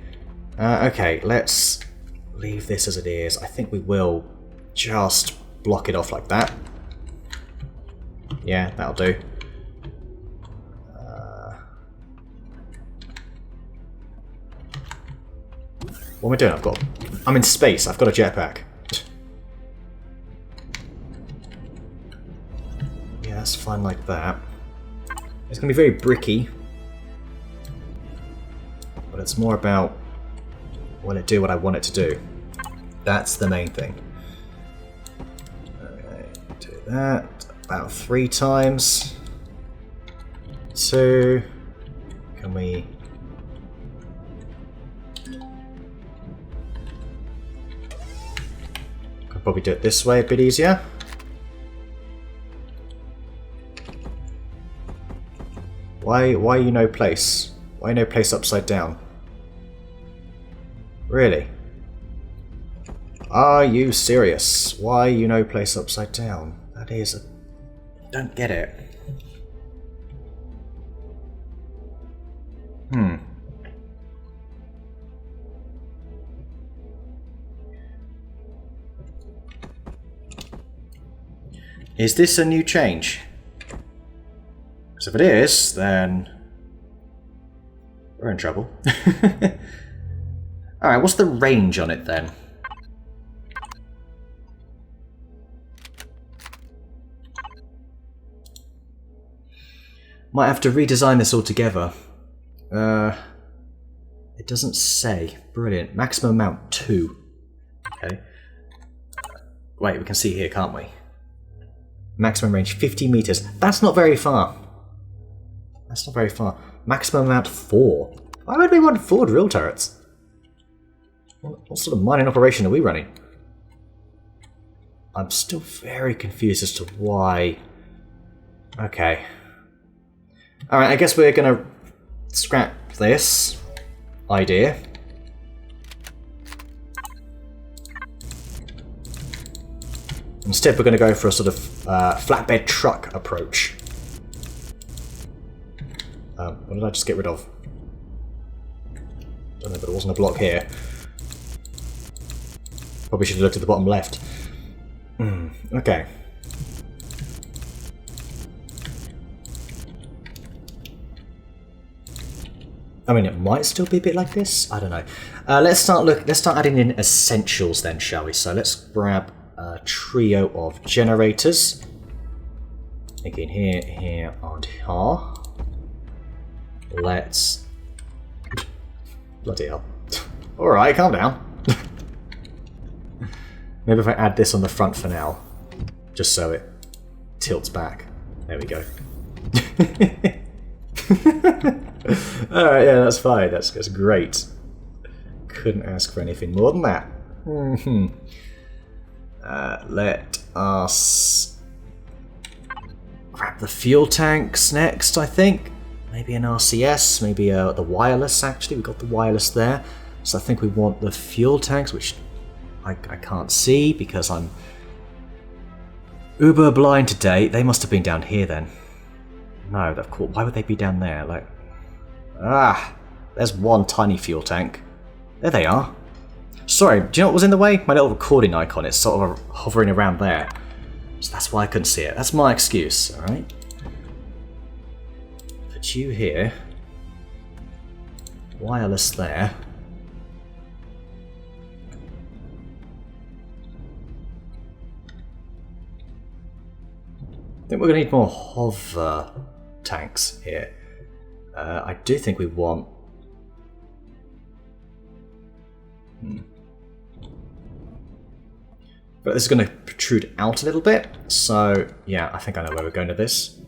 Okay, let's leave this as it is. I think we will just block it off like that. Yeah, that'll do. What am I doing? I'm in space. I've got a jetpack. Yeah, that's fine like that. It's going to be very bricky. But it's more about will it do what I want it to do. That's the main thing. Okay, do that about 3 times. 2. Can we... I'll probably do it this way a bit easier. Why you no place? Why no place upside down? Really? Are you serious? Why you no place upside down? That is a... Don't get it. Is this a new change? Because if it is, then we're in trouble. Alright, what's the range on it then? Might have to redesign this altogether. It doesn't say. Brilliant. Maximum amount 2. Okay. Wait, we can see here, can't we? Maximum range 50 meters. That's not very far. That's not very far. Maximum amount 4. Why would we want 4 drill turrets? What sort of mining operation are we running? I'm still very confused as to why. Okay. Alright, I guess we're gonna scrap this idea. Instead, we're going to go for a sort of flatbed truck approach. What did I just get rid of? I don't know, but there wasn't a block here. Probably should have looked at the bottom left. Okay. I mean, it might still be a bit like this. I don't know. Let's start adding in essentials then, shall we? So let's grab a trio of generators. Again, here, here, and here. Let's... Bloody hell. Alright, calm down. Maybe if I add this on the front for now. Just so it tilts back. There we go. Alright, yeah, that's fine. That's great. Couldn't ask for anything more than that. Let us grab the fuel tanks next, I think. Maybe an RCS, maybe the wireless, actually. We've got the wireless there. So I think we want the fuel tanks, which I can't see because I'm uber blind today. They must have been down here then. No, of course. Why would they be down there? Like, there's one tiny fuel tank. There they are. Sorry, do you know what was in the way? My little recording icon is sort of hovering around there. So that's why I couldn't see it. That's my excuse, alright? Put you here. Wireless there. I think we're going to need more hover tanks here. I do think we want... But this is going to protrude out a little bit, so yeah, I think I know where we're going with this.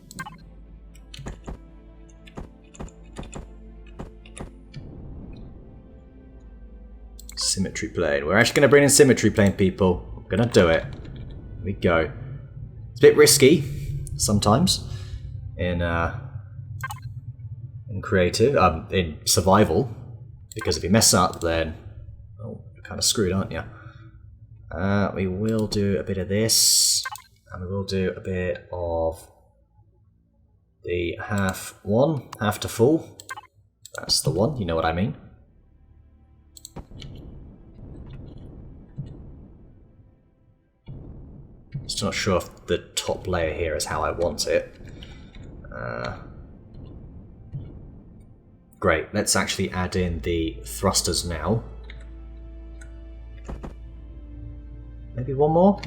Symmetry plane. We're actually going to bring in symmetry plane, people. We're going to do it. Here we go. It's a bit risky sometimes in creative, in survival, because if you mess up, then you're kind of screwed, aren't you? We will do a bit of this, and we will do a bit of the half to full. That's the one, you know what I mean. Still not sure if the top layer here is how I want it. Great, let's actually add in the thrusters now. Maybe one more?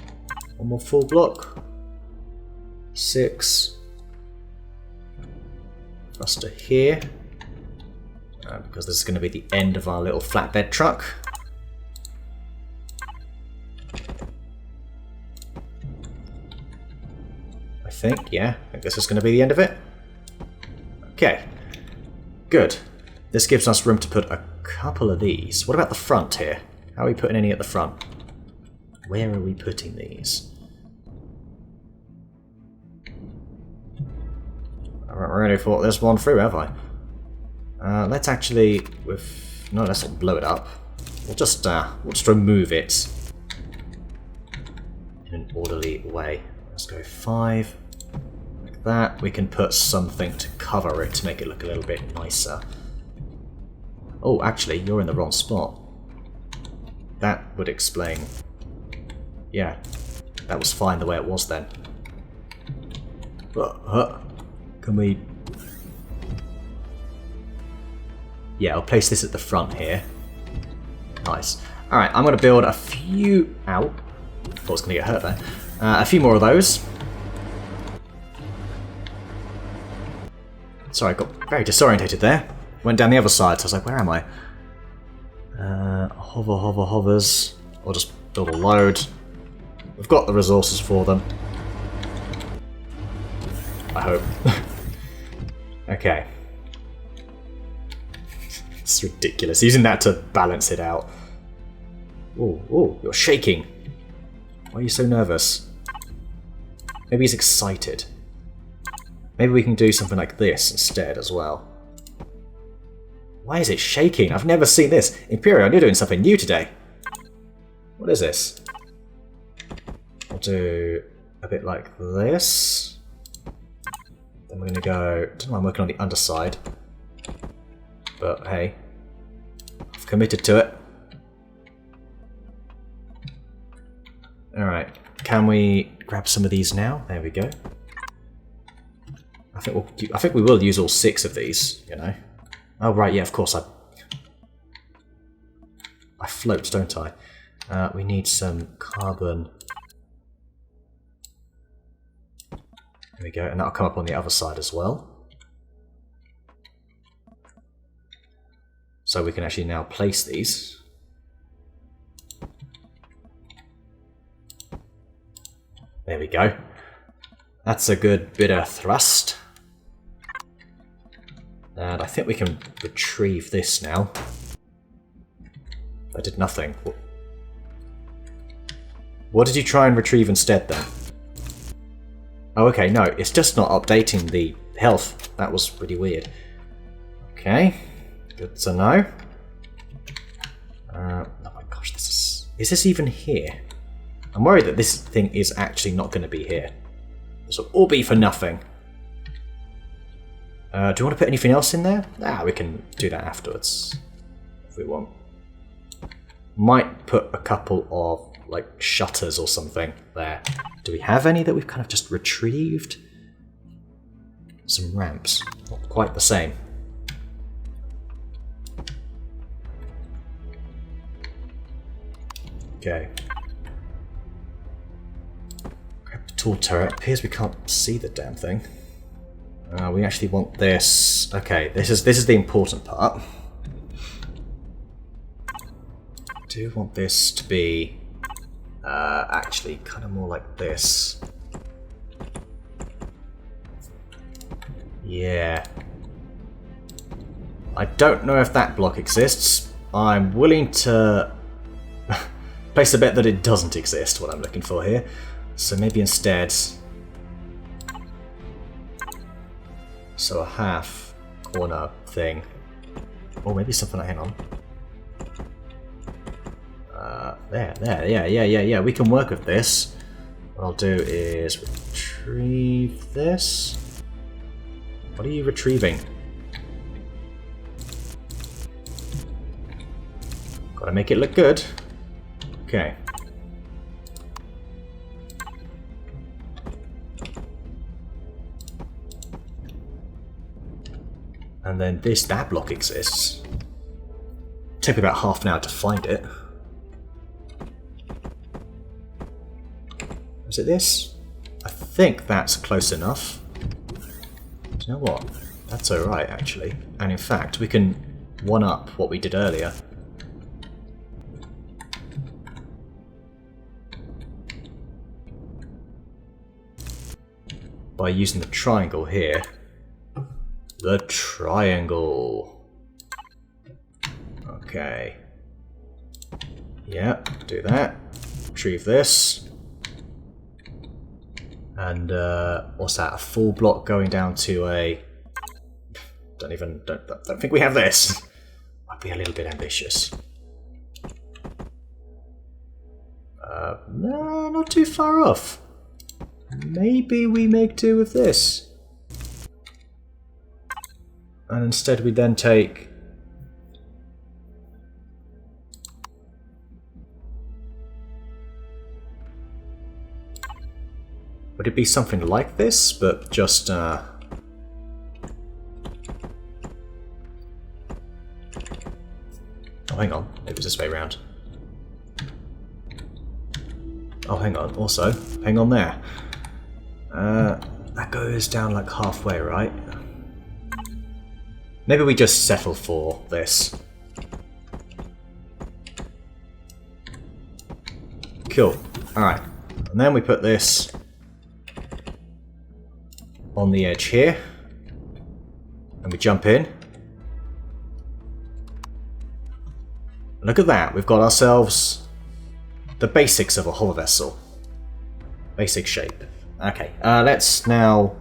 One more full block. 6. Thruster here. Because this is going to be the end of our little flatbed truck. I think, yeah. I think this is going to be the end of it. Okay. Good. This gives us room to put a couple of these. What about the front here? How are we putting any at the front? Where are we putting these? I haven't really thought this one through, have I? Let's actually, no, let's not blow it up. We'll just remove it in an orderly way. Let's go 5, like that. We can put something to cover it to make it look a little bit nicer. Oh, actually, you're in the wrong spot. That would explain. Yeah, that was fine the way it was then. Can we... Yeah, I'll place this at the front here. Nice. Alright, I'm going to build a few... Ow. Thought I was going to get hurt there. A few more of those. Sorry, I got very disorientated there. Went down the other side, so I was like, where am I? Hovers. I'll just build a load. We've got the resources for them. I hope. Okay. It's ridiculous. Using that to balance it out. Oh, you're shaking. Why are you so nervous? Maybe he's excited. Maybe we can do something like this instead as well. Why is it shaking? I've never seen this. Empyrion, you're doing something new today. What is this? I'll do a bit like this. Then we're going to go... I don't know why I'm working on the underside. But hey, I've committed to it. Alright, can we grab some of these now? There we go. I think we will use all 6 of these, you know. Oh right, yeah, of course I float, don't I? We need some carbon. There we go, and that'll come up on the other side as well. So we can actually now place these. There we go. That's a good bit of thrust. And I think we can retrieve this now. I did nothing. What did you try and retrieve instead then? Oh, okay, no, it's just not updating the health. That was pretty weird. Okay, good to know. Oh my gosh, is this even here? I'm worried that this thing is actually not going to be here. This will all be for nothing. Do you want to put anything else in there? We can do that afterwards, if we want. Might put a couple of, like, shutters or something there. Do we have any that we've kind of just retrieved? Some ramps. Not quite the same. Okay. Grab the tall turret. Appears we can't see the damn thing. We actually want this. Okay, this is the important part. I do want this to be actually kind of more like this. Yeah. I don't know if that block exists. I'm willing to place a bet that it doesn't exist, what I'm looking for here. So maybe instead... So a half corner thing. Or maybe something like, hang on. Yeah, we can work with this. What I'll do is retrieve this. What are you retrieving? Gotta make it look good. Okay. And then that block exists. Took me about half an hour to find it. Is it this? I think that's close enough. Do you know what? That's alright, actually. And in fact, we can one-up what we did earlier. By using the triangle here. The triangle. Okay. Yeah, do that. retrieve this. And what's that? A full block going down to a... Don't think we have this. Might be a little bit ambitious. No, not too far off. Maybe we make do with this. And instead we then take... Would it be something like this, but just... Oh, hang on. It was this way round. Oh, hang on. Also, hang on there. That goes down like halfway, right? Maybe we just settle for this. Cool. Alright. And then we put this on the edge here. And we jump in. Look at that. We've got ourselves the basics of a hull vessel. Basic shape. Okay. Let's now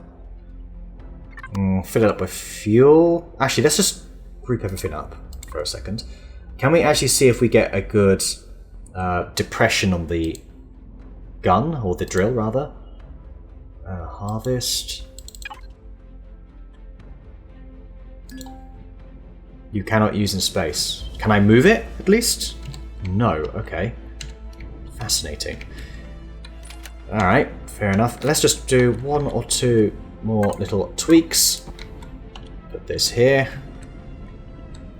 fill it up with fuel. Actually, let's just group everything up for a second. Can we actually see if we get a good depression on the gun, or the drill rather? Harvest. You cannot use in space. Can I move it at least? No. Okay. Fascinating. Alright, fair enough. Let's just do one or two more little tweaks. Put this here.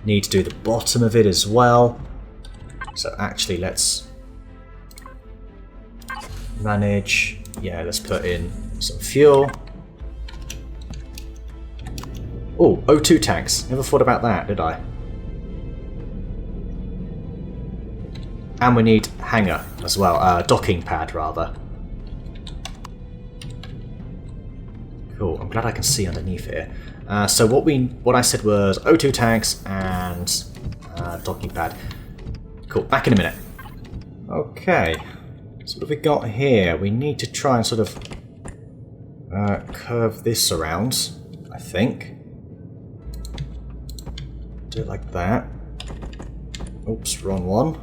Need to do the bottom of it as well. So actually let's manage. Yeah, let's put in some fuel. Oh, O2 tanks. Never thought about that, did I? And we need hangar as well. Docking pad, rather. Cool. I'm glad I can see underneath here. So what I said was O2 tanks and docking pad. Cool. Back in a minute. Okay. So what have we got here? We need to try and sort of curve this around, I think. Do it like that. Oops, wrong one.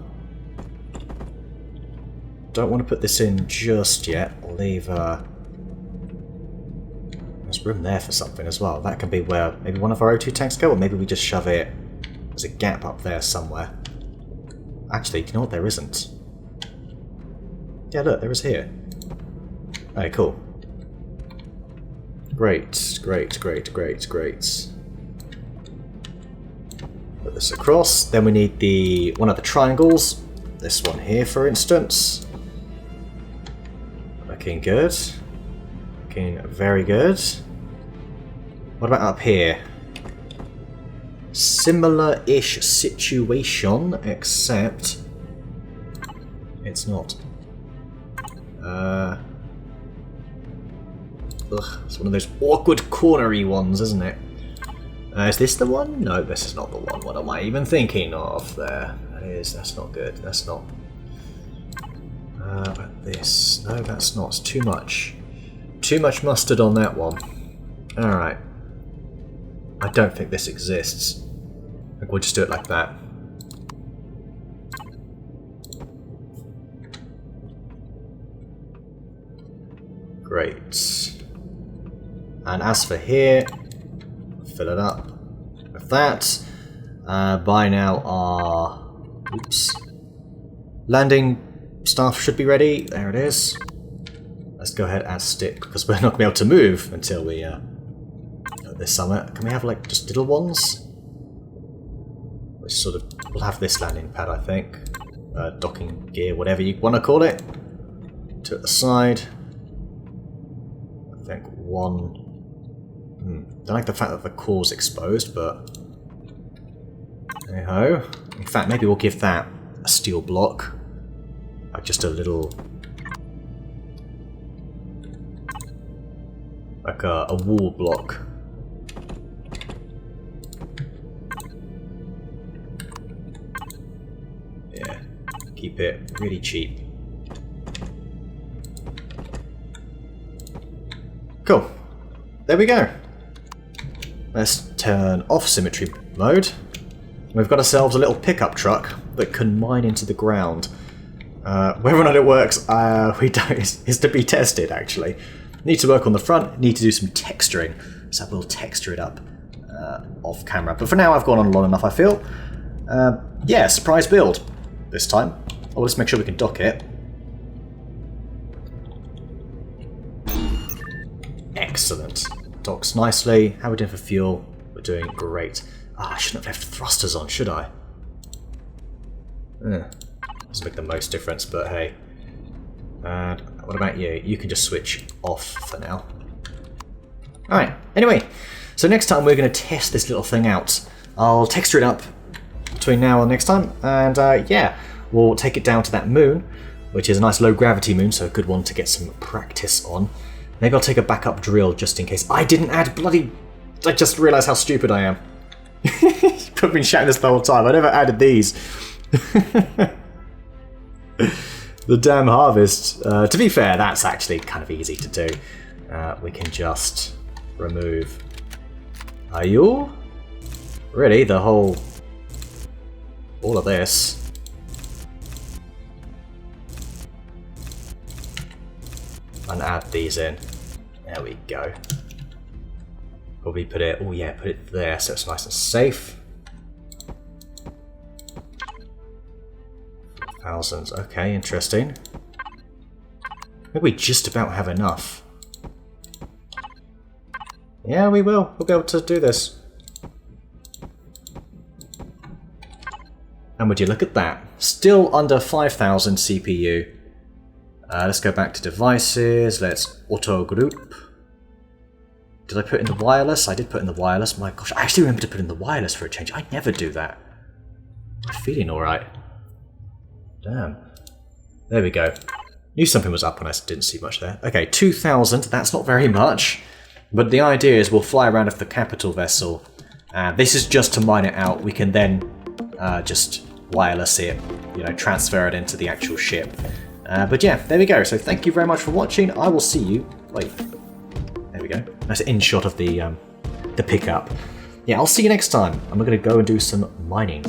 Don't want to put this in just yet. I'll leave... There's room there for something as well. That can be where maybe one of our O2 tanks go, or maybe we just shove it... There's a gap up there somewhere. Actually, you know what? There isn't. Yeah, look, there is here. Okay, cool. Great, great, great, great, great. Put this across. Then we need one of the triangles. This one here, for instance. Looking good. Looking very good. What about up here? Similar-ish situation, except it's not. It's one of those awkward cornery ones, isn't it? Is this the one? No, this is not the one. What am I even thinking of there? That's not good. That's not. This. No, that's not. It's too much. Too much mustard on that one. Alright. I don't think this exists. I think we'll just do it like that. Great. And as for here, fill it up with that. By now our landing staff should be ready. There it is. Let's go ahead and stick, because we're not going to be able to move until we at this summit. Can we have like just little ones? We'll have this landing pad, I think. Docking gear, whatever you want to call it. To the side. I think one. Don't like the fact that the core's exposed, but hey ho. In fact, maybe we'll give that a steel block, like just a little, like a wall block. Yeah, keep it really cheap. Cool. There we go. Let's turn off symmetry mode. We've got ourselves a little pickup truck that can mine into the ground. Whether or not it works, we don't, is to be tested, actually. Need to work on the front, need to do some texturing, so we'll texture it up off camera. But for now, I've gone on long enough, I feel. Yeah, surprise build this time. I'll just make sure we can dock it. Excellent. Docks nicely. How are we doing for fuel? We're doing great. I shouldn't have left thrusters on, should I? Doesn't make the most difference, but hey. And what about you? You can just switch off for now. Alright, anyway. So next time we're going to test this little thing out. I'll texture it up between now and next time. And yeah, we'll take it down to that moon, which is a nice low gravity moon, so a good one to get some practice on. Maybe I'll take a backup drill just in case. I didn't add bloody... I just realised how stupid I am. I've been shouting this the whole time. I never added these. The damn harvest. To be fair, that's actually kind of easy to do. We can just remove... Are you? Really? The whole... all of this. And add these in. There we go. Probably put it... oh yeah, put it there so it's nice and safe. Thousands. Okay, interesting. Maybe we just about have enough. Yeah, we will. We'll be able to do this. And would you look at that? Still under 5,000 CPU. Let's go back to devices. Let's auto group. Did I put in the wireless? I did put in the wireless. My gosh, I actually remember to put in the wireless for a change. I never do that. I'm feeling alright. Damn. There we go. Knew something was up when I didn't see much there. Okay, 2,000. That's not very much. But the idea is we'll fly around with the capital vessel. This is just to mine it out. We can then just wireless it, you know, transfer it into the actual ship. But yeah, there we go. So thank you very much for watching. I will see you... wait. There we go. Nice in shot of the pickup. Yeah, I'll see you next time. I'm going to go and do some mining.